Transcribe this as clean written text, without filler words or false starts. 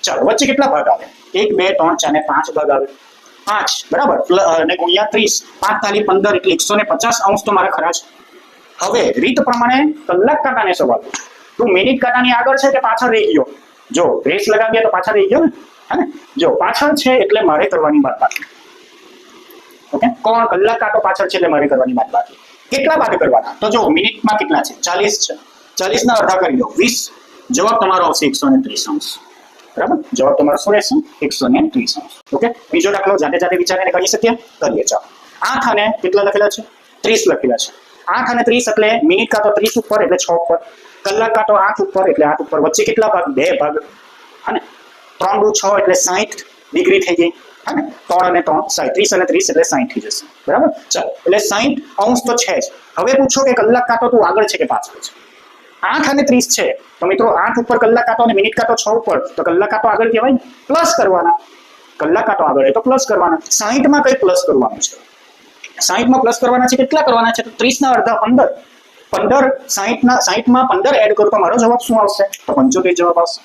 ચાલો વચ્ચે કેટલા ભાગ આવે? 1 2 3 4 ને 5 ભાગ આવે. 5 બરાબર અને ગુણ્યા 30 5 તાલી 15 એટલે 150 અંશ તો મારા ખરા છે. હવે રીત પ્રમાણે કલાક કાંટાને સવાલ પૂછો. તું મિનિટ કાંટાની આગળ છે કે પાછળ રહી ગયો? જો રેસ લગાવીએ તો પાછળ રહી ગયો ને, હે ને? જો પાછળ છે એટલે મારે કરવાની વાત બાકી. ઓકે, કોણ? કલાક કાંટો પાછળ છે એટલે મારે કરવાની વાત બાકી. કેટલા બાદ કરવાના? તો જો મિનિટમાં કેટલા છે? 40 છે. 40 ના અડધા કરી દો 20. જવાબ તમારો આવશે 130 અંશ. બરાબર, જવાબ તમારો શું રહેશે? 130 અંશ. ઓકે, બીજો દાખલો જાતે જાતે વિચારીને કરી શકીએ? કરીએ. ચાલો 8 અને કેટલા લખેલા છે? 30 લખેલા છે. 8 અને 30 એટલે મિનિટ કાંટો 30 ઉપર એટલે 6 ઉપર, કલાક કાંટો 8 ઉપર એટલે 8 ઉપર, વચ્ચે કેટલા ભાગ? 2 ભાગ, અને 3 દુ 6 એટલે 60 ડિગ્રી થઈ ગઈ, હે ને? 3 અને 3 30 અને 30 એટલે 60 થઈ જશે. બરાબર, ચાલો એટલે 60 અંશ તો છે જ. હવે પૂછો કે કલાક કાંટો તું આગળ છે કે પાછળ છે? 8 અને 30 છે તો મિત્રો 8 ઉપર કલાક કાંટો અને મિનિટ કાંટો 6 ઉપર, તો કલાક કાંટો આગળ કહેવાય, પ્લસ કરવાના. કલાક કાંટો આગળ તો પ્લસ કરવાના. 60 માં કઈ પ્લસ કરવાનું છે? 60 માં પ્લસ કરવાના છે. કેટલા કરવાના છે? તો 30 ના અડધા 15. 15 60 માં 15 એડ કરો તો મારો જવાબ શું આવશે? તો 75 જવાબ આવશે.